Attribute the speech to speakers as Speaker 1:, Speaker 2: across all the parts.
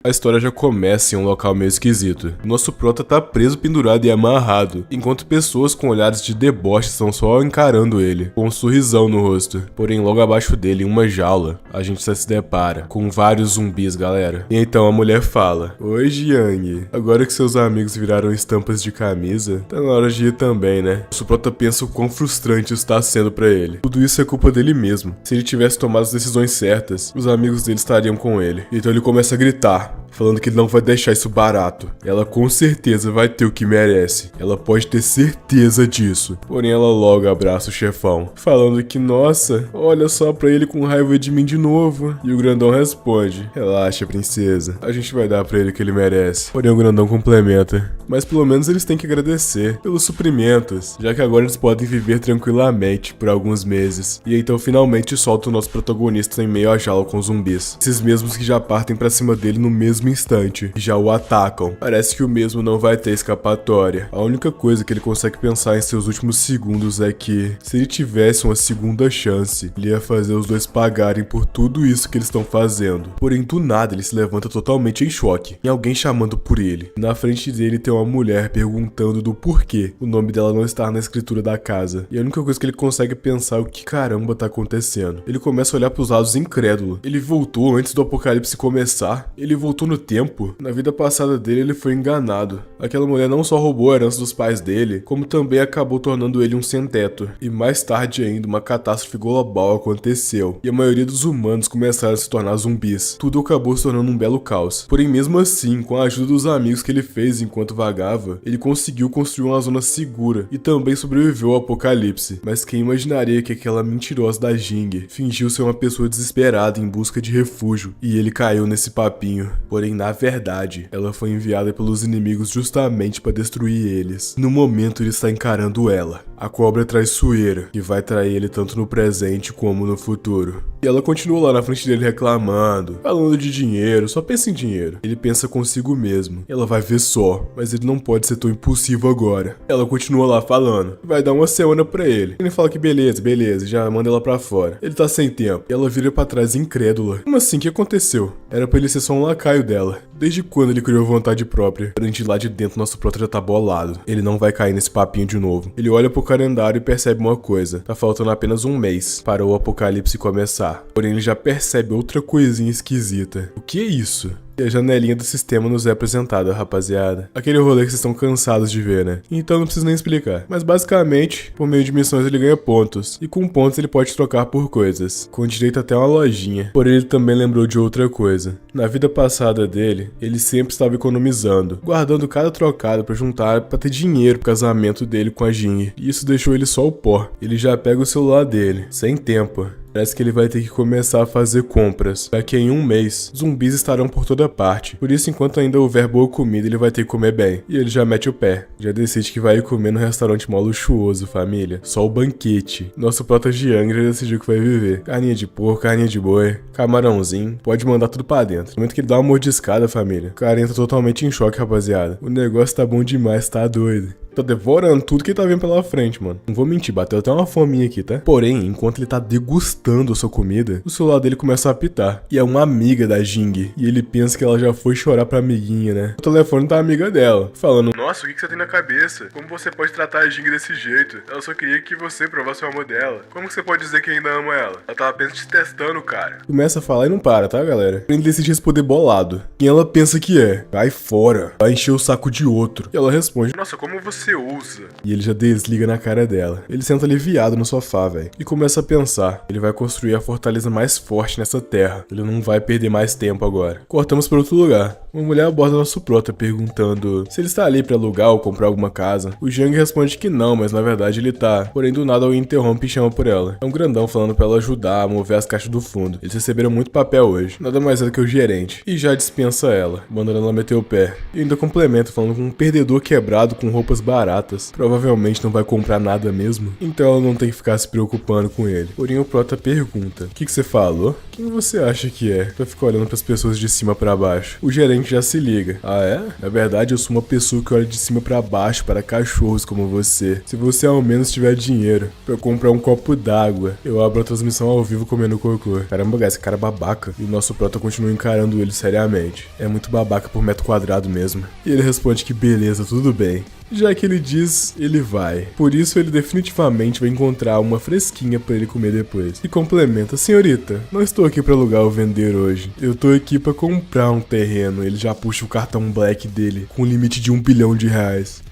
Speaker 1: A história já começa em um local meio esquisito. Nosso prota tá preso, pendurado e amarrado, enquanto pessoas com olhares de deboche estão só encarando ele, com um sorrisão no rosto. Porém, logo abaixo dele, em uma jaula, a gente se depara com vários zumbis, galera. E então a mulher fala: "Oi, Jiang, agora que seus amigos viraram estampas de camisa, tá na hora de ir também, né?" Nosso prota pensa o quão frustrante isso tá sendo pra ele. Tudo isso é culpa dele mesmo. Se ele tivesse tomado as decisões certas, os amigos dele estariam com ele. Então ele começa a gritar, falando que ele não vai deixar isso barato. Ela com certeza vai ter o que merece. Ela pode ter certeza disso. Porém, ela logo abraça o chefão, falando que, nossa, olha só pra ele com raiva de mim de novo. E o grandão responde: "Relaxa, princesa. A gente vai dar pra ele o que ele merece." Porém, o grandão complementa: "Mas pelo menos eles têm que agradecer pelos suprimentos, já que agora eles podem viver tranquilamente por alguns meses." E então finalmente solta o nosso protagonista em meio à jaula com zumbis. Esses mesmos que já partem pra cima dele no mesmo instante e já o atacam. Parece que o mesmo não vai ter escapatória. A única coisa que ele consegue pensar em seus últimos segundos é que, se ele tivesse uma segunda chance, ele ia fazer os dois pagarem por tudo isso que eles estão fazendo. Porém, do nada ele se levanta totalmente em choque, e alguém chamando por ele. Na frente dele tem uma mulher perguntando do porquê o nome dela não está na escritura da casa. E a única coisa que ele consegue pensar é o que caramba tá acontecendo. Ele começa a olhar pros lados incrédulo. Ele voltou antes do apocalipse começar? Ele voltou no tempo? Na vida passada dele ele foi enganado. Aquela mulher não só roubou a herança dos pais dele, como também acabou tornando ele um sem-teto. E mais tarde ainda, uma catástrofe global aconteceu, e a maioria dos humanos começaram a se tornar zumbis. Tudo acabou se tornando um belo caos. Porém, mesmo assim, com a ajuda dos amigos que ele fez enquanto vagava, ele conseguiu construir uma zona segura e também sobreviveu ao apocalipse. Mas quem imaginaria que aquela mentirosa da Jing fingiu ser uma pessoa desesperada em busca de refúgio, e ele caiu nesse papinho. Porém, na verdade, ela foi enviada pelos inimigos justamente para destruir eles. No momento, ele está encarando ela, a cobra traiçoeira, que vai trair ele tanto no presente como no futuro. E ela continua lá na frente dele reclamando, falando de dinheiro, só pensa em dinheiro. Ele pensa consigo mesmo: ela vai ver só, mas ele não pode ser tão impulsivo agora. Ela continua lá falando, vai dar uma semana pra ele. Ele fala que beleza, beleza, já manda ela pra fora. Ele tá sem tempo. E ela vira pra trás incrédula. Como assim? O que aconteceu? Era pra ele ser só um lacaio dela. Desde quando ele criou vontade própria? Porém, de lá de dentro, nosso prota já tá bolado. Ele não vai cair nesse papinho de novo. Ele olha pro calendário e percebe uma coisa: tá faltando apenas um mês para o apocalipse começar. Porém, ele já percebe outra coisinha esquisita. O que é isso? E a janelinha do sistema nos é apresentada, rapaziada. Aquele rolê que vocês estão cansados de ver, né? Então não preciso nem explicar. Mas basicamente, por meio de missões ele ganha pontos. E com pontos ele pode trocar por coisas, com direito até uma lojinha. Porém, ele também lembrou de outra coisa. Na vida passada dele, ele sempre estava economizando, guardando cada trocado pra juntar pra ter dinheiro pro casamento dele com a Jing. E isso deixou ele só o pó. Ele já pega o celular dele, sem tempo. Parece que ele vai ter que começar a fazer compras, já que em um mês, zumbis estarão por toda parte. Por isso, enquanto ainda houver boa comida, ele vai ter que comer bem. E ele já mete o pé. Já decide que vai comer no restaurante mó luxuoso, família. Só o banquete. Nosso prota Jiang já decidiu que vai viver. Carninha de porco, carninha de boi, camarãozinho. Pode mandar tudo pra dentro. No momento que ele dá uma mordiscada, família, o cara entra totalmente em choque, rapaziada. O negócio tá bom demais, tá doido. Tá devorando tudo que tá vindo pela frente, mano. Não vou mentir, bateu até uma fominha aqui, tá? Porém, enquanto ele tá degustando a sua comida, o celular dele começa a apitar. E é uma amiga da Jing. E ele pensa que ela já foi chorar pra amiguinha, né? O telefone tá amiga dela, falando: "Nossa, o que você tem na cabeça? Como você pode tratar a Jing desse jeito? Ela só queria que você provasse o amor dela. Como que você pode dizer que ainda ama ela? Ela tava apenas te testando, cara." Começa a falar e não para, tá, galera? Ele decide responder bolado. Quem ela pensa que é? Vai fora. Vai encher o saco de outro. E ela responde: "Nossa, como você usa?" E ele já desliga na cara dela. Ele senta aliviado no sofá, velho, e começa a pensar: ele vai construir a fortaleza mais forte nessa terra. Ele não vai perder mais tempo agora. Cortamos para outro lugar. Uma mulher aborda nosso prota perguntando se ele está ali para alugar ou comprar alguma casa. O Jiang responde que não, mas na verdade ele tá. Porém, do nada alguém interrompe e chama por ela. É um grandão falando para ela ajudar a mover as caixas do fundo. Eles receberam muito papel hoje. Nada mais é do que o gerente. E já dispensa ela, mandando ela meter o pé. E ainda complementa falando com um perdedor quebrado com roupas baratas. Provavelmente não vai comprar nada mesmo. Então ela não tem que ficar se preocupando com ele. Porém, o prota pergunta: "O que você falou? Quem você acha que é?" Pra ficar olhando pras pessoas de cima pra baixo. O gerente gerente já se liga. Ah, é? Na verdade, eu sou uma pessoa que olha de cima pra baixo para cachorros como você. Se você ao menos tiver dinheiro pra eu comprar um copo d'água, eu abro a transmissão ao vivo comendo cocô. Caramba, esse cara é babaca. E o nosso prota continua encarando ele seriamente. É muito babaca por metro quadrado mesmo. E ele responde que beleza, tudo bem. Já que ele diz, ele vai. Por isso ele definitivamente vai encontrar uma fresquinha pra ele comer depois. E complementa: senhorita, não estou aqui pra alugar ou vender hoje. Eu tô aqui pra comprar um terreno. Ele já puxa o cartão black dele, com limite de R$1 bilhão.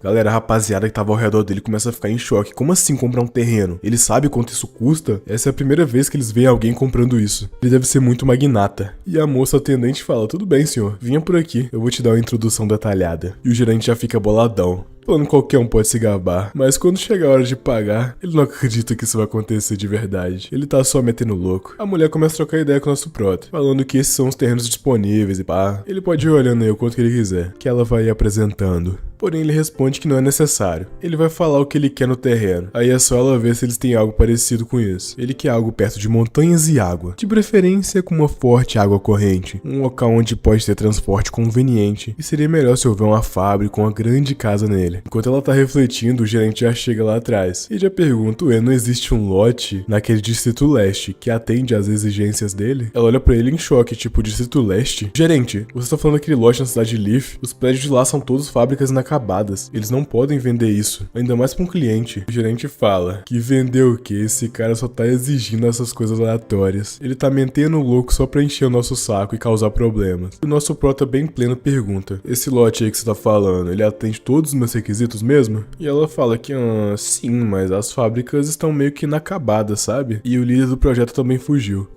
Speaker 1: Galera, a rapaziada que tava ao redor dele começa a ficar em choque. Como assim comprar um terreno? Ele sabe quanto isso custa? Essa é a primeira vez que eles veem alguém comprando isso. Ele deve ser muito magnata. E a moça atendente fala: tudo bem, senhor, vinha por aqui, eu vou te dar uma introdução detalhada. E o gerente já fica boladão. Falando qualquer um pode se gabar, mas quando chega a hora de pagar, ele não acredita que isso vai acontecer de verdade. Ele tá só metendo louco. A mulher começa a trocar ideia com o nosso prota, falando que esses são os terrenos disponíveis e pá. Ele pode ir olhando aí o quanto que ele quiser, que ela vai ir apresentando. Porém, ele responde que não é necessário. Ele vai falar o que ele quer no terreno. Aí é só ela ver se eles têm algo parecido com isso. Ele quer algo perto de montanhas e água. De preferência com uma forte água corrente. Um local onde pode ter transporte conveniente. E seria melhor se houver uma fábrica com uma grande casa nele. Enquanto ela tá refletindo, o gerente já chega lá atrás. E já pergunta: ué, não existe um lote naquele Distrito Leste que atende às exigências dele? Ela olha pra ele em choque, tipo, Distrito Leste? Gerente, você tá falando daquele lote na cidade de Leaf? Os prédios de lá são todos fábricas inacabadas. Eles não podem vender isso, ainda mais pra um cliente. O gerente fala que vender o que? Esse cara só tá exigindo essas coisas aleatórias. Ele tá metendo louco só pra encher o nosso saco e causar problemas. O nosso prota bem pleno pergunta: esse lote aí que você tá falando, ele atende todos os meus requisitos mesmo? E ela fala que, sim, mas as fábricas estão meio que inacabadas, sabe? E o líder do projeto também fugiu.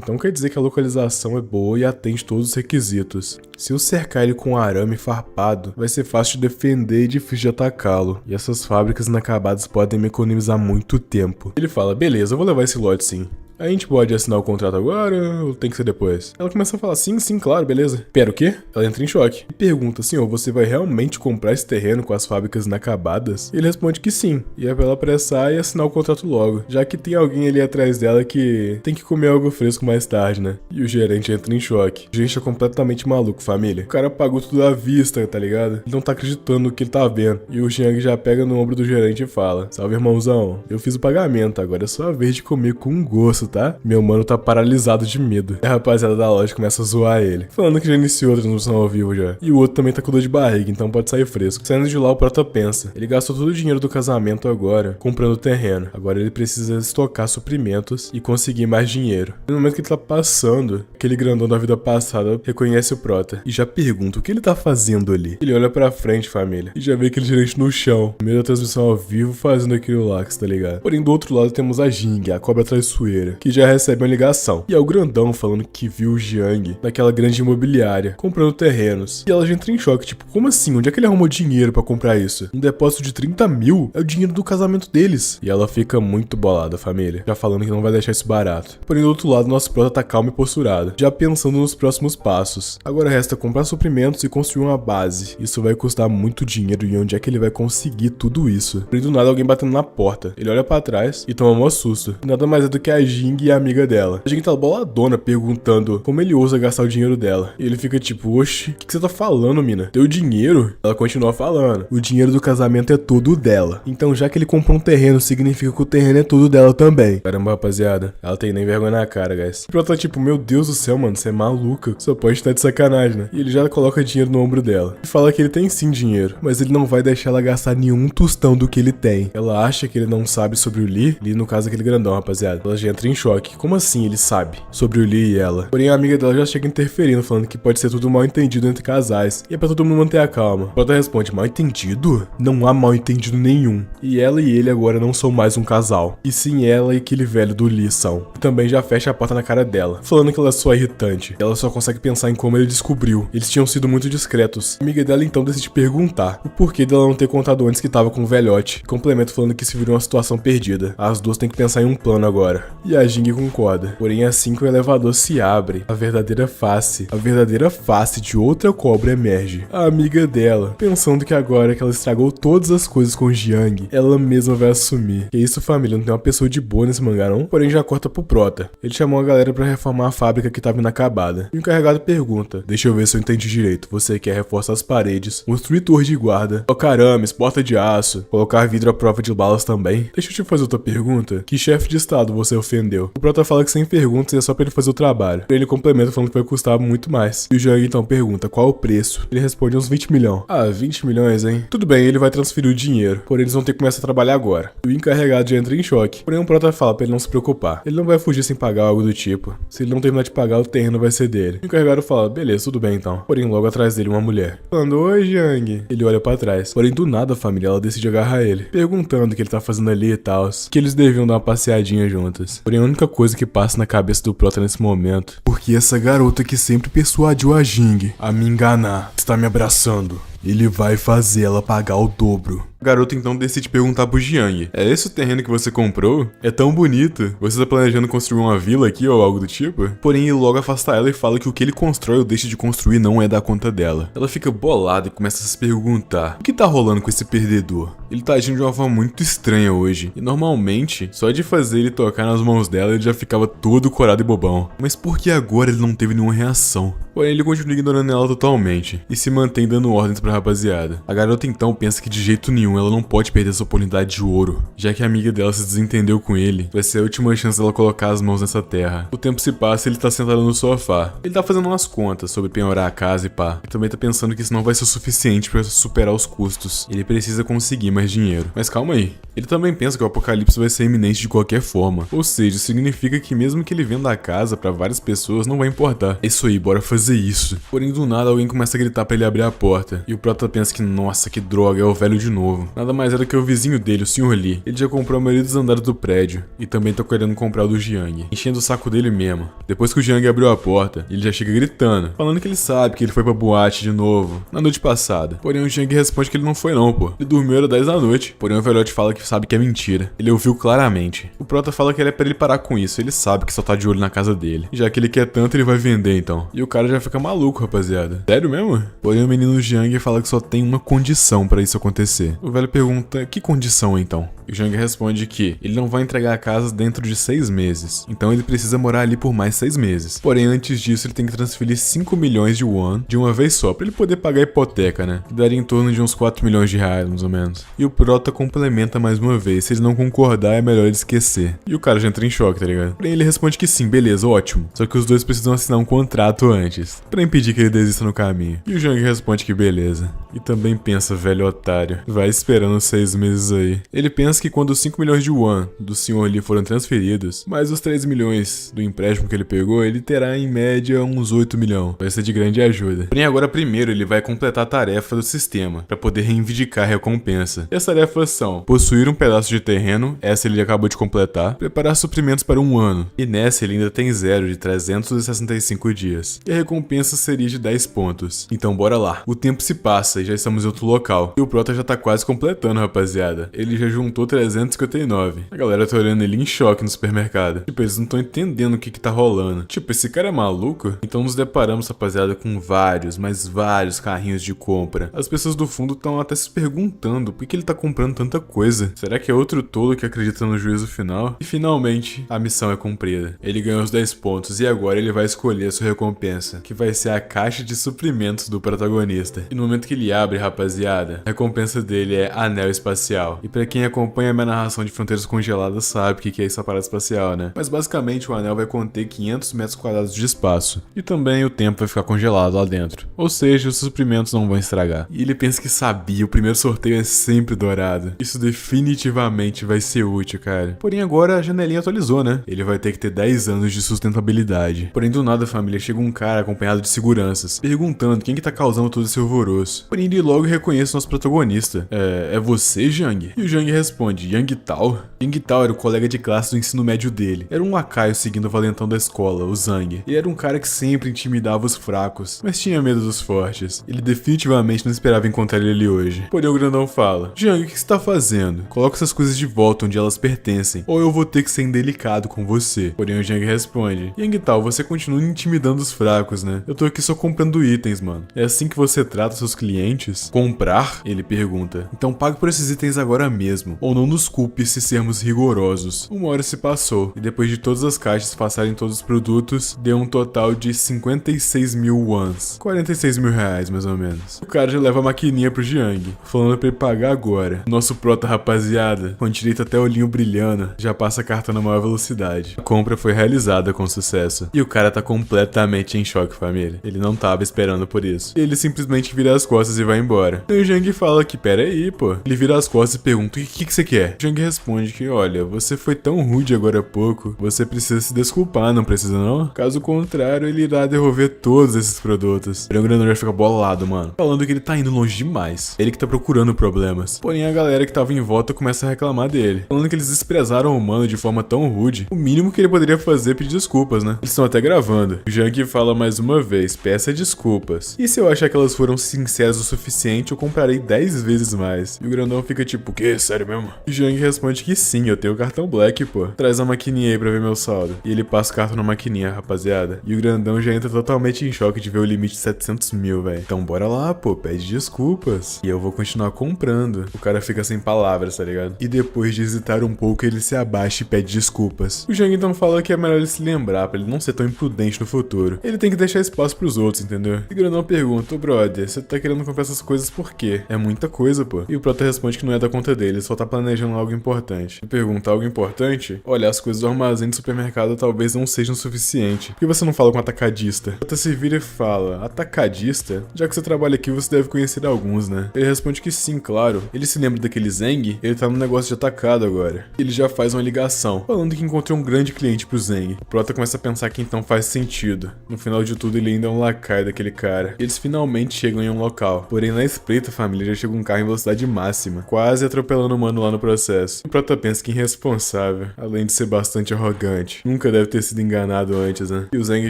Speaker 1: Então quer dizer que a localização é boa e atende todos os requisitos. Se eu cercar ele com arame farpado, vai ser fácil de defender e difícil de atacá-lo. E essas fábricas inacabadas podem me economizar muito tempo. Ele fala: beleza, eu vou levar esse lote sim. A gente pode assinar o contrato agora ou tem que ser depois? Ela começa a falar: sim, claro, beleza. Pera, o quê? Ela entra em choque e pergunta: senhor, você vai realmente comprar esse terreno com as fábricas inacabadas? Ele responde que sim, e é pra ela apressar e assinar o contrato logo, já que tem alguém ali atrás dela que tem que comer algo fresco mais tarde, né? E o gerente entra em choque. O gerente é completamente maluco, família. O cara pagou tudo à vista, tá ligado? Ele não tá acreditando no que ele tá vendo. E o Xiang já pega no ombro do gerente e fala: salve, irmãozão, eu fiz o pagamento, agora é sua vez de comer com gosto, tá? Meu mano tá paralisado de medo. E a rapaziada da loja começa a zoar ele, falando que já iniciou a transmissão ao vivo já. E o outro também tá com dor de barriga, então pode sair fresco. Saindo de lá, o prota pensa: ele gastou todo o dinheiro do casamento agora comprando terreno. Agora ele precisa estocar suprimentos e conseguir mais dinheiro. No momento que ele tá passando, aquele grandão da vida passada reconhece o prota e já pergunta o que ele tá fazendo ali. Ele olha pra frente, família, e já vê aquele gerente no chão, no meio da transmissão ao vivo, fazendo aquilo lá, que tá ligado? Porém, do outro lado temos a Jing, a cobra traiçoeira, que já recebe uma ligação. E é o grandão falando que viu o Jiang naquela grande imobiliária, comprando terrenos. E ela já entra em choque, tipo, como assim? Onde é que ele arrumou dinheiro pra comprar isso? Um depósito de 30 mil é o dinheiro do casamento deles. E ela fica muito bolada, família, já falando que não vai deixar isso barato. Porém, do outro lado, nosso prota tá calmo e posturado, já pensando nos próximos passos. Agora resta comprar suprimentos e construir uma base. Isso vai custar muito dinheiro e onde é que ele vai conseguir tudo isso? Porém, do nada, alguém batendo na porta. Ele olha pra trás e toma um susto. E nada mais é do que a Jing e a amiga dela. A Jing tá boladona perguntando como ele ousa gastar o dinheiro dela. E ele fica tipo: oxe, o que você tá falando, mina? Teu dinheiro? Ela continua falando: o dinheiro do casamento é todo dela. Então, já que ele comprou um terreno, significa que o terreno é tudo dela também. Caramba, rapaziada, ela tem nem vergonha na cara, guys. E ela tá tipo: meu Deus do céu, mano, você é maluca. Só pode estar de sacanagem, né? E ele já coloca dinheiro no ombro dela. E fala que ele tem sim dinheiro, mas ele não vai deixar ela gastar nenhum tostão do que ele tem. Ela acha que ele não sabe sobre o Lee. Lee, no caso, aquele grandão, rapaziada. Ela já entra em choque. Como assim ele sabe sobre o Lee e ela? Porém, a amiga dela já chega interferindo, falando que pode ser tudo mal entendido entre casais. E é pra todo mundo manter a calma. A outra responde: mal entendido? Não há mal entendido nenhum. E ela e ele agora não são mais um casal. E sim ela e aquele velho do Lee são. E também já fecha a porta na cara dela, falando que ela é só irritante. Ela só consegue pensar em como ele descobriu. Eles tinham sido muito discretos. A amiga dela então decide perguntar o porquê dela não ter contado antes que tava com o velhote. Complemento falando que se virou uma situação perdida. As duas têm que pensar em um plano agora. E a a Jing concorda. Porém, assim que o elevador se abre, a verdadeira face de outra cobra emerge. A amiga dela, pensando que agora que ela estragou todas as coisas com o Jiang, ela mesma vai assumir. Que isso, família, não tem uma pessoa de boa nesse mangá não? Porém, já corta pro Prota. Ele chamou a galera pra reformar a fábrica que tava inacabada. O encarregado pergunta: deixa eu ver se eu entendi direito. Você quer reforçar as paredes, construir torre de guarda, colocar arames, porta de aço, colocar vidro à prova de balas também? Deixa eu te fazer outra pergunta. Que chefe de estado você ofendeu? O Prota fala que sem perguntas é só pra ele fazer o trabalho. Ele complementa falando que vai custar muito mais. E o Jiang então pergunta qual o preço. Ele responde uns 20 milhões. Ah, 20 milhões, hein? Tudo bem, ele vai transferir o dinheiro. Porém, eles vão ter que começar a trabalhar agora. E o encarregado já entra em choque. Porém, o Prota fala pra ele não se preocupar. Ele não vai fugir sem pagar algo do tipo. Se ele não terminar de pagar, o terreno vai ser dele. O encarregado fala: beleza, tudo bem então. Porém, logo atrás dele uma mulher falando: oi, Jiang. Ele olha pra trás. Porém, do nada a família ela decide agarrar ele, perguntando o que ele tá fazendo ali e tal, que eles deviam dar uma passeadinha juntas. Porém, a única coisa que passa na cabeça do Prota nesse momento: porque essa garota que sempre persuadiu a Jing a me enganar está me abraçando. Ele vai fazer ela pagar o dobro. O garoto então decide perguntar pro Jiang: é esse o terreno que você comprou? É tão bonito. Você tá planejando construir uma vila aqui ou algo do tipo? Porém, ele logo afasta ela e fala que o que ele constrói ou deixa de construir não é da conta dela. Ela fica bolada e começa a se perguntar: o que tá rolando com esse perdedor? Ele tá agindo de uma forma muito estranha hoje. E normalmente, só de fazer ele tocar nas mãos dela, ele já ficava todo corado e bobão. Mas por que agora ele não teve nenhuma reação? Porém, ele continua ignorando ela totalmente e se mantém dando ordens pra rapaziada. A garota então pensa que de jeito nenhum ela não pode perder essa oportunidade de ouro, já que a amiga dela se desentendeu com ele. Vai ser a última chance dela colocar as mãos nessa terra. O tempo se passa e ele tá sentado no sofá. Ele tá fazendo umas contas sobre penhorar a casa e pá. E também tá pensando que isso não vai ser o suficiente pra superar os custos. Ele precisa conseguir mais dinheiro. Mas calma aí. Ele também pensa que o apocalipse vai ser iminente de qualquer forma. Ou seja, significa que mesmo que ele venda a casa pra várias pessoas, não vai importar. É isso aí, bora fazer isso. Porém, do nada, alguém começa a gritar pra ele abrir a porta. E o Prota pensa que, nossa, que droga, é o velho de novo. Nada mais era que o vizinho dele, o Sr. Lee. Ele já comprou a maioria dos andares do prédio. E também tá querendo comprar o do Jiang, enchendo o saco dele mesmo. Depois que o Jiang abriu a porta, ele já chega gritando, falando que ele sabe que ele foi pra boate de novo, na noite passada. Porém, o Jiang responde que ele não foi não, pô. Ele dormiu era 10 da noite. Porém, o velhote fala que sabe que é mentira. Ele ouviu claramente. O Prota fala que é pra ele parar com isso. Ele sabe que só tá de olho na casa dele. E já que ele quer tanto, ele vai vender então. E o cara já fica maluco, rapaziada. Sério mesmo? Porém, o menino Jiang fala que só tem uma condição pra isso acontecer. O velho pergunta: que condição então? E o Jiang responde que ele não vai entregar a casa dentro de 6 meses. Então ele precisa morar ali por mais 6 meses. Porém, antes disso, ele tem que transferir 5 milhões de won de uma vez só, pra ele poder pagar a hipoteca, né? Que daria em torno de uns 4 milhões de reais, mais ou menos. E o Prota complementa mais uma vez: se ele não concordar, é melhor ele esquecer. E o cara já entra em choque, tá ligado? Porém, ele responde que sim, beleza, ótimo. Só que os dois precisam assinar um contrato antes, pra impedir que ele desista no caminho. E o Jiang responde que beleza. E também pensa: velho otário, vai esperando 6 meses aí. Ele pensa que quando os 5 milhões de won do Sr. Lee foram transferidos, mais os 3 milhões do empréstimo que ele pegou, ele terá em média uns 8 milhões. Vai ser de grande ajuda. Porém, agora primeiro ele vai completar a tarefa do sistema, pra poder reivindicar a recompensa. E as tarefas são: possuir um pedaço de terreno, essa ele acabou de completar, preparar suprimentos para 1 ano, e nessa ele ainda tem 0 de 365 dias. E a recompensa seria de 10 pontos. Então bora lá. O tempo se passa e já estamos em outro local. E o Prota já tá quase completando, rapaziada. Ele já juntou 359. A galera tá olhando ele em choque no supermercado. Tipo, eles não estão entendendo o que tá rolando. Tipo, esse cara é maluco? Então nos deparamos, rapaziada, com vários, mas vários carrinhos de compra. As pessoas do fundo estão até se perguntando por que ele tá comprando tanta coisa. Será que é outro tolo que acredita no juízo final? E finalmente, a missão é cumprida. Ele ganhou os 10 pontos e agora ele vai escolher a sua recompensa, que vai ser a caixa de suprimentos do protagonista. E no momento que ele abre, rapaziada, a recompensa dele é anel espacial. E pra quem acompanha a minha narração de Fronteiras Congeladas sabe o que é essa parada espacial, né? Mas basicamente o anel vai conter 500 metros quadrados de espaço. E também o tempo vai ficar congelado lá dentro. Ou seja, os suprimentos não vão estragar. E ele pensa que sabia, o primeiro sorteio é sempre dourado. Isso definitivamente vai ser útil, cara. Porém agora a janelinha atualizou, né? Ele vai ter que ter 10 anos de sustentabilidade. Porém do nada, família, chega um cara com acompanhado de seguranças, perguntando quem que tá causando todo esse alvoroço. Porém, ele logo reconhece o nosso protagonista. É você, Jang? E o Jang responde, Yang Tao? Yang Tao era o colega de classe do ensino médio dele. Era um lacaio seguindo o valentão da escola, o Zhang. E era um cara que sempre intimidava os fracos, mas tinha medo dos fortes. Ele definitivamente não esperava encontrar ele ali hoje. Porém, o grandão fala, Jang, o que você tá fazendo? Coloca essas coisas de volta onde elas pertencem, ou eu vou ter que ser indelicado com você. Porém, o Jang responde, Yang Tao, você continua intimidando os fracos, né? Eu tô aqui só comprando itens, mano. É assim que você trata seus clientes? Comprar? Ele pergunta. Então pague por esses itens agora mesmo, ou não nos culpe se sermos rigorosos. Uma hora se passou, e depois de todas as caixas passarem todos os produtos, deu um total de 56 mil wons. 46 mil reais, mais ou menos. O cara já leva a maquininha pro Jiang, falando pra ele pagar agora. Nosso prota, rapaziada, com direito até olhinho brilhando, já passa a carta na maior velocidade. A compra foi realizada com sucesso. E o cara tá completamente em choque, família. Ele não tava esperando por isso. E ele simplesmente vira as costas e vai embora. E o Jiang fala que, pera aí, pô. Ele vira as costas e pergunta, o que você quer? O Jiang responde que, olha, você foi tão rude agora há pouco, você precisa se desculpar, não precisa não? Caso contrário, ele irá devolver todos esses produtos. O grandão já fica bolado, mano, falando que ele tá indo longe demais. Ele que tá procurando problemas. Porém, a galera que tava em volta começa a reclamar dele, falando que eles desprezaram o mano de forma tão rude. O mínimo que ele poderia fazer é pedir desculpas, né? Eles estão até gravando. O Jiang fala mais uma vez, peça desculpas. E se eu achar que elas foram sinceras o suficiente, eu comprarei 10 vezes mais. E o grandão fica tipo, o quê? Sério mesmo? E o Jiang responde que sim, eu tenho o cartão Black, pô. Traz a maquininha aí pra ver meu saldo. E ele passa o cartão na maquininha, rapaziada. E o grandão já entra totalmente em choque de ver o limite de 700 mil, velho. Então bora lá, pô, pede desculpas. E eu vou continuar comprando. O cara fica sem palavras, tá ligado? E depois de hesitar um pouco, ele se abaixa e pede desculpas. O Jiang então fala que é melhor ele se lembrar, pra ele não ser tão imprudente no futuro. Ele tem que deixar espaço pros outros, entendeu? E o grandão pergunta, ô brother, você tá querendo comprar essas coisas por quê? É muita coisa, pô. E o prota responde que não é da conta dele, só tá planejando algo importante. Ele pergunta, algo importante? Olha, as coisas do armazém do supermercado talvez não sejam o suficiente. Por que você não fala com um atacadista? O prota se vira e fala, atacadista? Já que você trabalha aqui, você deve conhecer alguns, né? Ele responde que sim, claro. Ele se lembra daquele Zeng? Ele tá no negócio de atacado agora. Ele já faz uma ligação, falando que encontrou um grande cliente pro Zeng. O prota começa a pensar que então faz sentido. No final de tudo, ele ainda é um lacaio daquele cara. Eles finalmente chegam em um local. Porém, na espreita, família, já chega um carro em velocidade máxima, quase atropelando o mano lá no processo. O prota pensa que irresponsável, além de ser bastante arrogante. Nunca deve ter sido enganado antes, né? E o Zeng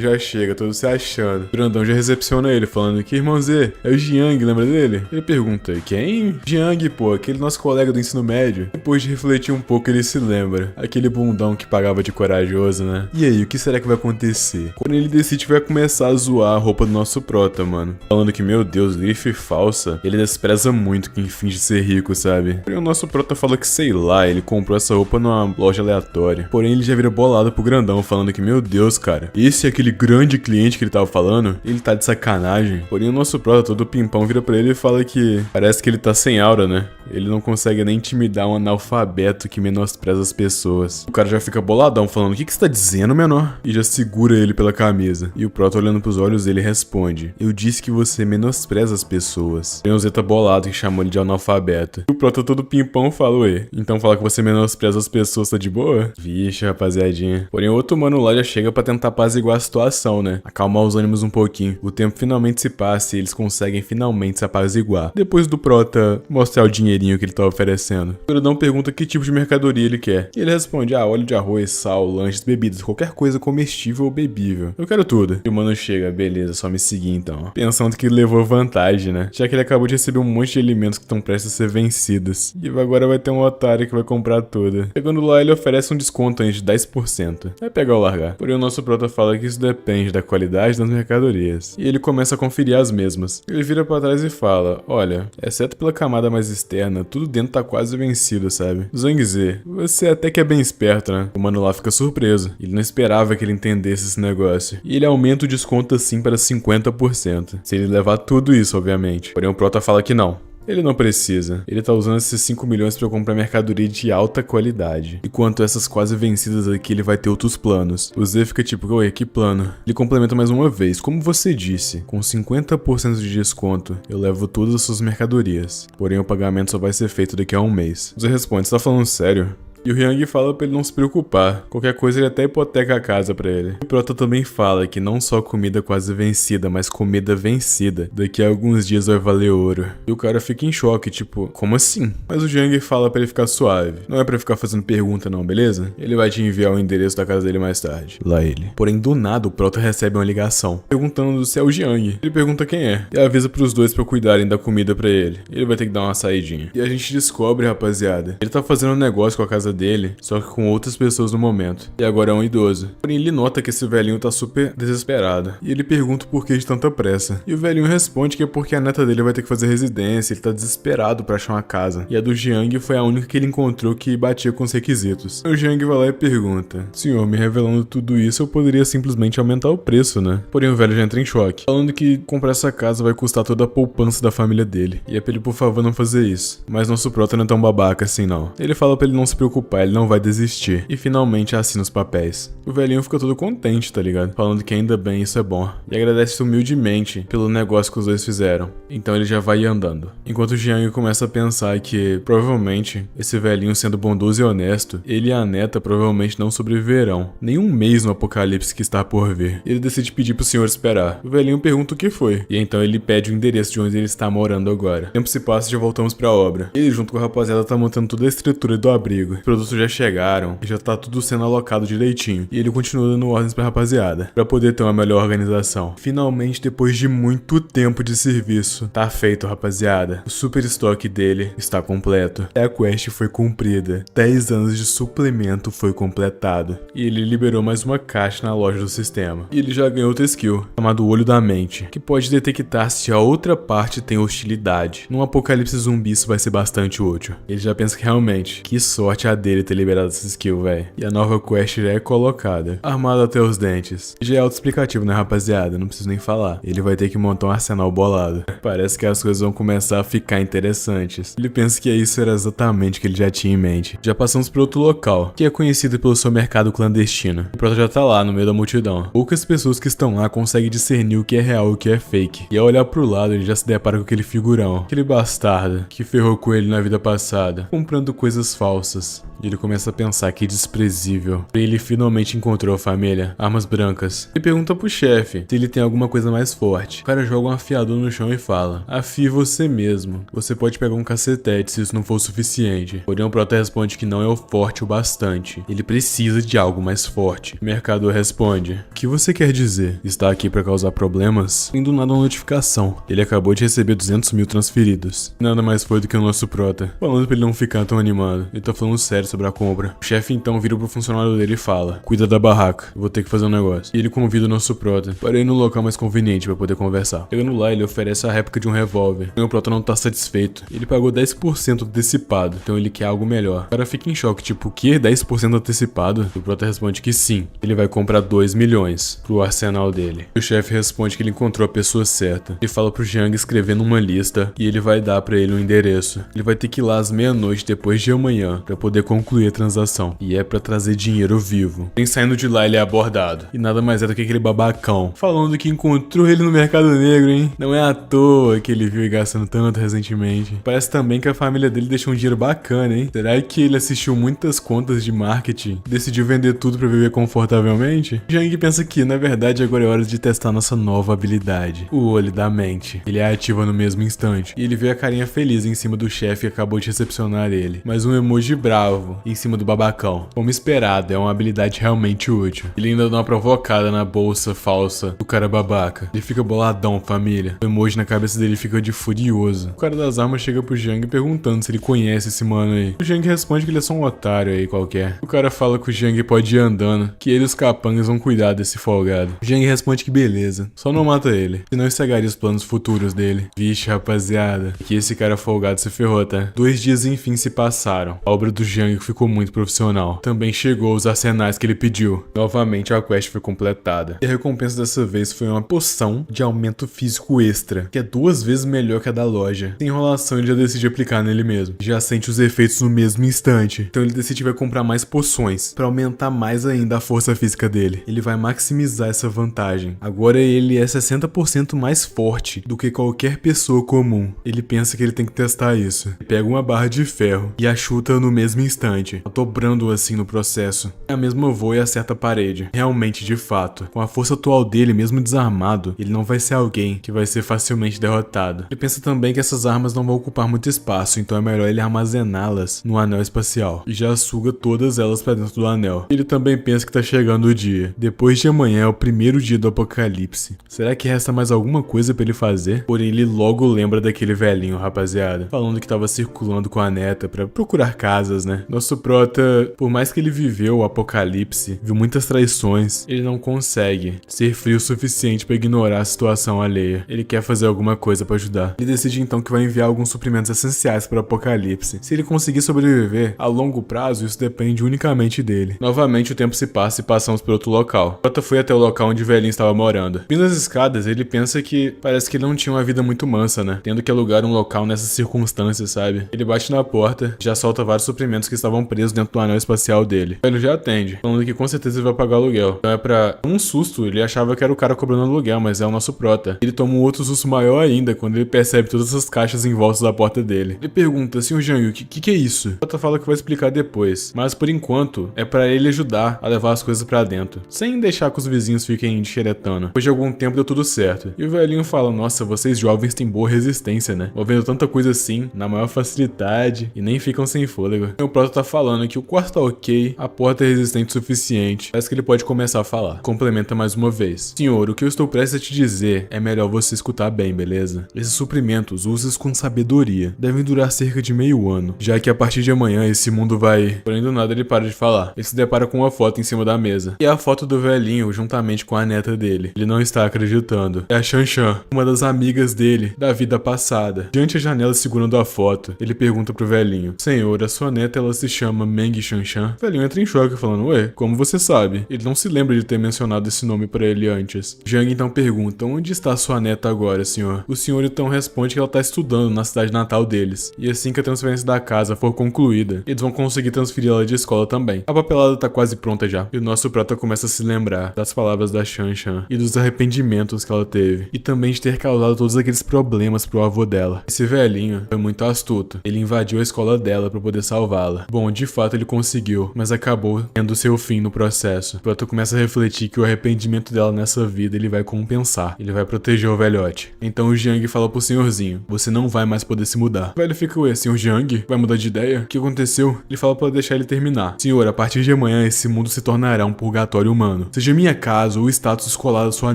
Speaker 1: já chega, todo se achando. O grandão já recepciona ele, falando que, irmão Z, é o Jiang, lembra dele? Ele pergunta, quem? Jiang, pô, aquele nosso colega do ensino médio. Depois de refletir um pouco, ele se lembra. Aquele bundão que pagava de corajoso, né? E aí, o que será que vai acontecer? Quando ele decide, vai começar a zoar a roupa do nosso prota, mano. Falando que, meu Deus, grife falsa. Ele despreza muito quem finge ser rico, sabe? Porém, o nosso prota fala que, sei lá, ele comprou essa roupa numa loja aleatória. Porém, ele já vira bolado pro grandão, falando que, meu Deus, cara, esse é aquele grande cliente que ele tava falando? Ele tá de sacanagem. Porém, o nosso prota, todo pimpão, vira pra ele e fala que parece que ele tá sem aura, né? Ele não consegue nem intimidar um analfabeto que menospreza as pessoas. O cara já fica boladão, falando, o que você tá dizendo, menor? E já segura ele pela camisa. E o prota, olhando pros olhos dele, responde, eu disse que você menospreza as pessoas. Tem um Zeta bolado que chamou ele de analfabeto. E o prota, todo pimpão, fala, ué, então falar que você menospreza as pessoas tá de boa? Vixe, rapaziadinha. Porém, o outro mano lá já chega pra tentar apaziguar a situação, né? Acalmar os ânimos um pouquinho. O tempo finalmente se passa e eles conseguem finalmente se apaziguar. Depois do prota mostrar o dinheirinho que ele tá oferecendo, o grandão pergunta que tipo de mercadoria ele quer. E ele responde, óleo de arroz, sal, lanches, bebidas, qualquer coisa comestível ou bebível. Eu quero tudo. E o mano chega, beleza, só me seguir então. Pensando que levou vantagem, né? Já que ele acabou de receber um monte de alimentos que estão prestes a ser vencidos. E agora vai ter um otário que vai comprar tudo. Chegando lá, ele oferece um desconto aí de 10%. Vai pegar ou largar. Porém, o nosso prota fala que isso depende da qualidade das mercadorias. E ele começa a conferir as mesmas. Ele vira pra trás e fala, olha, exceto pela camada mais externa, tudo dentro tá quase vencido, sabe? Zhang Z, você até que é bem esperto, né? O mano lá fica surpreso. Ele não esperava que ele entendesse esse negócio. E ele aumenta o desconto assim para 50%. Se ele levar tudo isso, obviamente. Porém, o prota fala que não. Ele não precisa. Ele tá usando esses 5 milhões pra comprar mercadoria de alta qualidade. Enquanto essas quase vencidas aqui, ele vai ter outros planos. O Z fica tipo, ué, que plano? Ele complementa mais uma vez. Como você disse, com 50% de desconto, eu levo todas as suas mercadorias. Porém, o pagamento só vai ser feito daqui a um mês. O Z responde, você tá falando sério? E o Hyang fala pra ele não se preocupar. Qualquer coisa ele até hipoteca a casa pra ele. O Prota também fala que não só comida quase vencida, mas comida vencida. Daqui a alguns dias vai valer ouro. E o cara fica em choque, tipo, como assim? Mas o Hyang fala pra ele ficar suave. Não é pra ficar fazendo pergunta não, beleza? Ele vai te enviar o endereço da casa dele mais tarde. Lá ele. Porém, do nada, o Prota recebe uma ligação, perguntando se é o Jiang. Ele pergunta quem é. E avisa pros dois pra cuidarem da comida pra ele. Ele vai ter que dar uma saidinha. E a gente descobre, rapaziada, ele tá fazendo um negócio com a casa dele, só que com outras pessoas no momento. E agora é um idoso. Porém, ele nota que esse velhinho tá super desesperado. E ele pergunta o porquê de tanta pressa. E o velhinho responde que é porque a neta dele vai ter que fazer residência, ele tá desesperado pra achar uma casa. E a do Jiang foi a única que ele encontrou que batia com os requisitos. O Jiang vai lá e pergunta: senhor, me revelando tudo isso, eu poderia simplesmente aumentar o preço, né? Porém, o velho já entra em choque, falando que comprar essa casa vai custar toda a poupança da família dele. E é pra ele, por favor, não fazer isso. Mas nosso Prota não é tão babaca assim, não. Ele fala pra ele não se preocupar, ele não vai desistir. E finalmente assina os papéis. O velhinho fica todo contente, tá ligado? Falando que ainda bem, isso é bom. E agradece humildemente pelo negócio que os dois fizeram. Então ele já vai andando. Enquanto o Jiang começa a pensar que, provavelmente, esse velhinho sendo bondoso e honesto, ele e a neta provavelmente não sobreviverão nem um mês no apocalipse que está por vir. Ele decide pedir pro senhor esperar. O velhinho pergunta o que foi. E então ele pede o endereço de onde ele está morando agora. O tempo se passa e já voltamos pra obra. Ele, junto com a rapaziada, tá montando toda a estrutura do abrigo. Os produtos já chegaram e já tá tudo sendo alocado direitinho. E ele continua dando ordens pra rapaziada, pra poder ter uma melhor organização. Finalmente, depois de muito tempo de serviço, tá feito, rapaziada. O super estoque dele está completo. A quest foi cumprida. 10 anos de suplemento foi completado. E ele liberou mais uma caixa na loja do sistema. E ele já ganhou outra skill, chamado Olho da Mente, que pode detectar se a outra parte tem hostilidade. Num apocalipse zumbi isso vai ser bastante útil. Ele já pensa que realmente, que sorte a dele ter liberado essa skill, velho. E a nova quest já é colocada. Armado até os dentes. Já é autoexplicativo, né, rapaziada? Não preciso nem falar. Ele vai ter que montar um arsenal bolado. Parece que as coisas vão começar a ficar interessantes. Ele pensa que isso era exatamente o que ele já tinha em mente. Já passamos por outro local, que é conhecido pelo seu mercado clandestino. O Prota já tá lá, no meio da multidão. Poucas pessoas que estão lá conseguem discernir o que é real e o que é fake. E ao olhar pro lado, ele já se depara com aquele figurão, aquele bastardo que ferrou com ele na vida passada, comprando coisas falsas. E ele começa a pensar que desprezível. E ele finalmente encontrou a família, armas brancas. Ele pergunta pro chefe se ele tem alguma coisa mais forte. O cara joga um afiador no chão e fala: afie você mesmo. Você pode pegar um cacetete se isso não for o suficiente. Porém, o Prota responde que não é o forte o bastante. Ele precisa de algo mais forte. O mercador responde: o que você quer dizer? Está aqui pra causar problemas? Tem do nada uma notificação. Ele acabou de receber 200 mil transferidos. Nada mais foi do que o nosso Prota, falando pra ele não ficar tão animado. Ele tá falando sério sobre a compra. O chefe então vira pro funcionário dele e fala: cuida da barraca, eu vou ter que fazer um negócio. E ele convida o nosso Prota para ir no local mais conveniente pra poder conversar. Chegando lá, ele oferece a réplica de um revólver. E o Prota não tá satisfeito. Ele pagou 10% antecipado, então ele quer algo melhor. O cara fica em choque, tipo, o que? 10% antecipado? O Prota responde que sim. Ele vai comprar 2 milhões pro arsenal dele. O chefe responde que ele encontrou a pessoa certa. Ele fala pro Jiang escrever numa lista e ele vai dar pra ele um endereço. Ele vai ter que ir lá às meia-noite depois de amanhã pra poder concluir a transação. E é pra trazer dinheiro vivo. Nem saindo de lá ele é abordado. E nada mais é do que aquele babacão falando que encontrou ele no mercado negro, hein? Não é à toa que ele viu ele gastando tanto recentemente. Parece também que a família dele deixou um dinheiro bacana, hein? Será que ele assistiu muitas contas de marketing e decidiu vender tudo pra viver confortavelmente? Jiang pensa que, na verdade, agora é hora de testar nossa nova habilidade, o Olho da Mente. Ele a ativa no mesmo instante. E ele vê a carinha feliz em cima do chefe que acabou de recepcionar ele. Mas um emoji bravo em cima do babacão. Como esperado, é uma habilidade realmente útil. Ele ainda dá uma provocada na bolsa falsa do cara babaca. Ele fica boladão, família. O emoji na cabeça dele fica de furioso. O cara das armas chega pro Jiang perguntando se ele conhece esse mano aí. O Jiang responde que ele é só um otário aí qualquer. O cara fala que o Jiang pode ir andando, que ele e os capangas vão cuidar desse folgado. O Jiang responde que beleza, só não mata ele, senão estragaria os planos futuros dele. Vixe, rapaziada, que esse cara folgado se ferrou, tá? 2 dias enfim se passaram. A obra do Jiang ficou muito profissional. Também chegou os arsenais que ele pediu. Novamente a quest foi completada. E a recompensa dessa vez foi uma poção de aumento físico extra, que é 2 vezes melhor que a da loja. Sem enrolação, ele já decide aplicar nele mesmo. Já sente os efeitos no mesmo instante. Então ele decide vai comprar mais poções, pra aumentar mais ainda a força física dele. Ele vai maximizar essa vantagem. Agora ele é 60% mais forte do que qualquer pessoa comum. Ele pensa que ele tem que testar isso. Ele pega uma barra de ferro e a chuta no mesmo instante. instante, dobrando assim no processo. A mesma voa e acerta a parede. Realmente, de fato, com a força atual dele, mesmo desarmado, ele não vai ser alguém que vai ser facilmente derrotado. Ele pensa também que essas armas não vão ocupar muito espaço, então é melhor ele armazená-las no anel espacial e já suga todas elas para dentro do anel. Ele também pensa que tá chegando o dia. Depois de amanhã é o primeiro dia do apocalipse. Será que resta mais alguma coisa pra ele fazer? Porém, ele logo lembra daquele velhinho, rapaziada, falando que tava circulando com a neta pra procurar casas, né? Nosso prota, por mais que ele viveu o apocalipse, viu muitas traições, ele não consegue ser frio o suficiente pra ignorar a situação alheia. Ele quer fazer alguma coisa pra ajudar. Ele decide então que vai enviar alguns suprimentos essenciais para o apocalipse. Se ele conseguir sobreviver a longo prazo, isso depende unicamente dele. Novamente o tempo se passa e passamos por outro local. Prota foi até o local onde o velhinho estava morando. Vindo as escadas, ele pensa que parece que ele não tinha uma vida muito mansa, né? Tendo que alugar um local nessas circunstâncias, sabe? Ele bate na porta, já solta vários suprimentos que estavam presos dentro do anel espacial dele. Ele já atende, falando que com certeza ele vai pagar o aluguel. Então é pra um susto, ele achava que era o cara cobrando aluguel, mas é o nosso prota. Ele toma um outro susto maior ainda quando ele percebe todas essas caixas em volta da porta dele. Ele pergunta, Sr. Jiang, o que é isso? O prota fala que vai explicar depois, mas por enquanto é pra ele ajudar a levar as coisas pra dentro, sem deixar que os vizinhos fiquem xeretando. Depois de algum tempo deu tudo certo. E o velhinho fala, nossa, vocês jovens têm boa resistência, né? Movendo tanta coisa assim, na maior facilidade, e nem ficam sem fôlego. E o prota tá falando que o quarto tá ok, a porta é resistente o suficiente, parece que ele pode começar a falar. Complementa mais uma vez. Senhor, o que eu estou prestes a te dizer é melhor você escutar bem, beleza? Esses suprimentos, use-os com sabedoria. Devem durar cerca de meio ano, já que a partir de amanhã esse mundo vai... Porém do nada ele para de falar. Ele se depara com uma foto em cima da mesa. E é a foto do velhinho juntamente com a neta dele. Ele não está acreditando. É a Shanshan, uma das amigas dele da vida passada. Diante da janela segurando a foto, ele pergunta pro velhinho, Senhor, a sua neta ela se chama Meng Shanshan? O velhinho entra em choque falando, ué, como você sabe? Ele não se lembra de ter mencionado esse nome pra ele antes. Jiang então pergunta, onde está sua neta agora, senhor? O senhor então responde que ela tá estudando na cidade natal deles. E assim que a transferência da casa for concluída, eles vão conseguir transferir ela de escola também. A papelada tá quase pronta já. E o nosso prota começa a se lembrar das palavras da Shanshan e dos arrependimentos que ela teve. E também de ter causado todos aqueles problemas pro avô dela. Esse velhinho foi muito astuto. Ele invadiu a escola dela pra poder salvá-la. Bom, de fato ele conseguiu, mas acabou tendo seu fim no processo. O prota começa a refletir que o arrependimento dela nessa vida ele vai compensar. Ele vai proteger o velhote. Então o Jiang fala pro senhorzinho, você não vai mais poder se mudar. O velho fica, ué, senhor Jiang? Vai mudar de ideia? O que aconteceu? Ele fala pra deixar ele terminar. Senhor, a partir de amanhã esse mundo se tornará um purgatório humano. Seja minha casa ou o status escolar da sua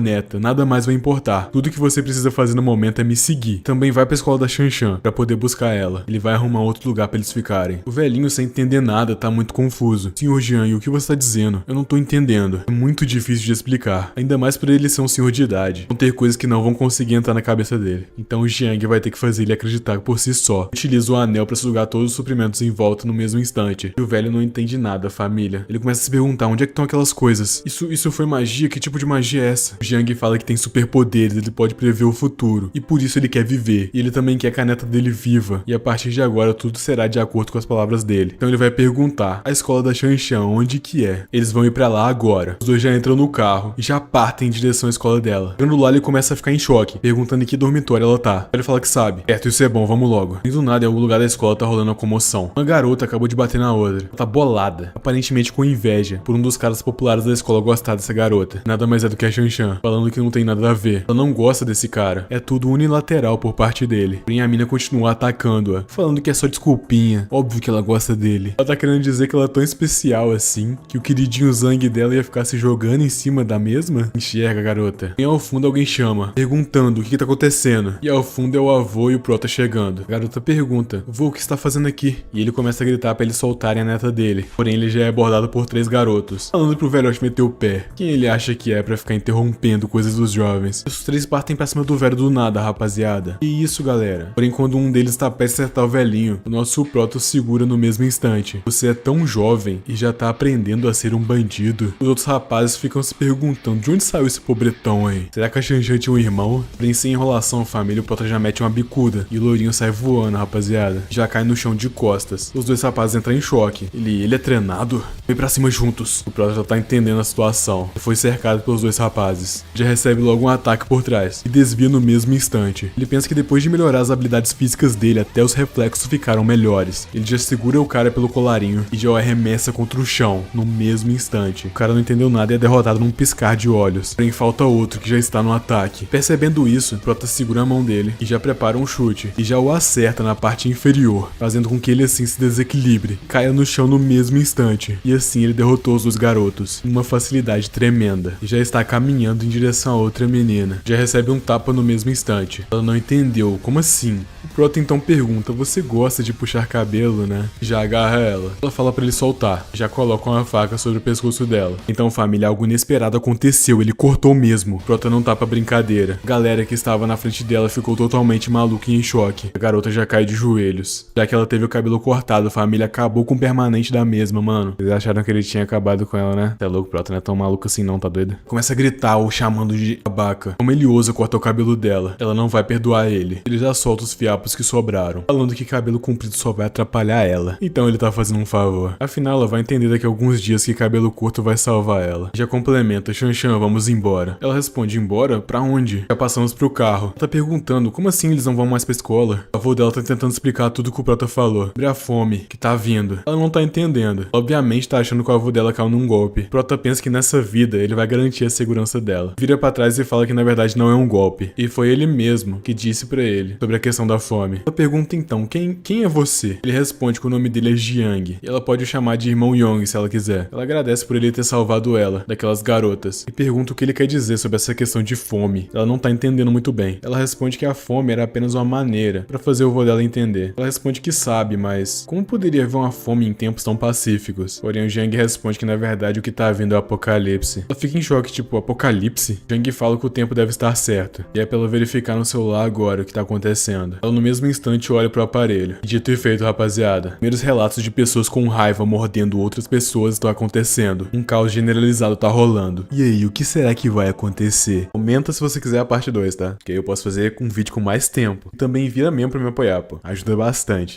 Speaker 1: neta, nada mais vai importar. Tudo que você precisa fazer no momento é me seguir. Também vai pra escola da Shanshan pra poder buscar ela. Ele vai arrumar outro lugar pra eles ficarem. O velhinho, sem entender nada, tá muito confuso. Senhor Jiang, o que você tá dizendo? Eu não tô entendendo. É muito difícil de explicar. Ainda mais por ele ser um senhor de idade. Vão ter coisas que não vão conseguir entrar na cabeça dele. Então o Jiang vai ter que fazer ele acreditar por si só. Utiliza o anel pra sugar todos os suprimentos em volta no mesmo instante. E o velho não entende nada, família. Ele começa a se perguntar onde é que estão aquelas coisas. Isso foi magia? Que tipo de magia é essa? O Jiang fala que tem superpoderes, ele pode prever o futuro. E por isso ele quer viver. E ele também quer que a neta dele viva. E a partir de agora tudo será de acordo com as palavras dele. Então ele vai perguntar, a escola da Shanshan, onde que é? Eles vão ir pra lá agora. Os dois já entram no carro e já partem em direção à escola dela. Chegando lá ele começa a ficar em choque, perguntando em que dormitório ela tá. Ele fala que sabe. Certo, isso é bom, vamos logo. E do nada, em algum lugar da escola tá rolando uma comoção. Uma garota acabou de bater na outra. Ela tá bolada, aparentemente com inveja, por um dos caras populares da escola gostar dessa garota. Nada mais é do que a Shanshan, falando que não tem nada a ver. Ela não gosta desse cara. É tudo unilateral por parte dele. Porém a mina continua atacando-a, falando que é só desculpinha. Óbvio que ela gosta dele. Ela tá querendo dizer que ela é tão especial assim, que o queridinho Zhang dela ia ficar se jogando em cima da mesma? Enxerga, garota. E ao fundo alguém chama, perguntando o que tá acontecendo. E ao fundo é o avô e o prota chegando. A garota pergunta, vô, o que está fazendo aqui? E ele começa a gritar pra eles soltarem a neta dele. Porém ele já é abordado por 3 garotos, falando pro velhote meter o pé. Quem ele acha que é pra ficar interrompendo coisas dos jovens? Os 3 partem pra cima do velho do nada, rapaziada. E isso, galera. Porém quando um deles tá prestes a acertar o velhinho, o nosso prota o segura no mesmo instante. Você é tão jovem e já tá aprendendo a ser um bandido. Os outros rapazes ficam se perguntando de onde saiu esse pobretão aí? Será que a Shanshan tinha um irmão? Porém sem enrolação, família, o prota já mete uma bicuda. E o loirinho sai voando, rapaziada. Já cai no chão de costas. Os 2 rapazes entram em choque. Ele é treinado? Vem pra cima juntos. O prota já tá entendendo a situação. Ele foi cercado pelos 2 rapazes. Já recebe logo um ataque por trás. E desvia no mesmo instante. Ele pensa que depois de melhorar as habilidades físicas dele, até os reflexos ficaram melhores. Ele já segura o cara cara pelo colarinho e já o arremessa contra o chão, no mesmo instante. O cara não entendeu nada e é derrotado num piscar de olhos. Porém, falta outro que já está no ataque. Percebendo isso, Prota segura a mão dele e já prepara um chute, e já o acerta na parte inferior, fazendo com que ele assim se desequilibre, caia no chão no mesmo instante. E assim ele derrotou os dois garotos, com uma facilidade tremenda, e já está caminhando em direção a outra menina. Já recebe um tapa no mesmo instante. Ela não entendeu, como assim? O Prota então pergunta, você gosta de puxar cabelo, né? Já agarra ela. Ela fala pra ele soltar, já coloca uma faca sobre o pescoço dela. Então família, algo inesperado aconteceu, ele cortou mesmo. Prota não tá pra brincadeira. A galera que estava na frente dela ficou totalmente maluca e em choque. A garota já cai de joelhos. Já que ela teve o cabelo cortado, a família acabou com o permanente da mesma, mano. Eles acharam que ele tinha acabado com ela, né? Tá louco, Prota não é tão maluco assim não, tá doido? Começa a gritar ou chamando de babaca. Como ele ousa cortar o cabelo dela, ela não vai perdoar ele. Ele já solta os fiapos que sobraram, falando que cabelo comprido só vai atrapalhar ela. Então ele tá fazendo um favor. Afinal, ela vai entender daqui a alguns dias que cabelo curto vai salvar ela. Já complementa, Xanxan, vamos embora. Ela responde, embora? Pra onde? Já passamos pro carro. Ela tá perguntando, como assim eles não vão mais pra escola? O avô dela tá tentando explicar tudo que o Prota falou. Sobre a fome que tá vindo. Ela não tá entendendo. Obviamente tá achando que o avô dela caiu num golpe. Prota pensa que nessa vida ele vai garantir a segurança dela. Vira pra trás e fala que na verdade não é um golpe. E foi ele mesmo que disse pra ele sobre a questão da fome. Ela pergunta então, quem é você? Ele responde que o nome dele é Jiang. E ela pode o chamar de irmão Yong se ela quiser. Ela agradece por ele ter salvado ela, daquelas garotas. E pergunta o que ele quer dizer sobre essa questão de fome. Ela não tá entendendo muito bem. Ela responde que a fome era apenas uma maneira pra fazer o avô dela entender. Ela responde que sabe, mas como poderia haver uma fome em tempos tão pacíficos? Porém, o Jiang responde que na verdade o que tá vindo é o apocalipse. Ela fica em choque, tipo, apocalipse? Jiang fala que o tempo deve estar certo. E é pra ela verificar no celular agora o que tá acontecendo. Ela no mesmo instante olha pro aparelho. E dito e feito, rapaziada. Primeiros relatos de pessoas com raiva mordendo outras pessoas estão acontecendo. Um caos generalizado tá rolando. E aí, o que será que vai acontecer? Comenta se você quiser a parte 2, tá? Que aí eu posso fazer um vídeo com mais tempo. E também vira membro pra me apoiar, pô. Ajuda bastante.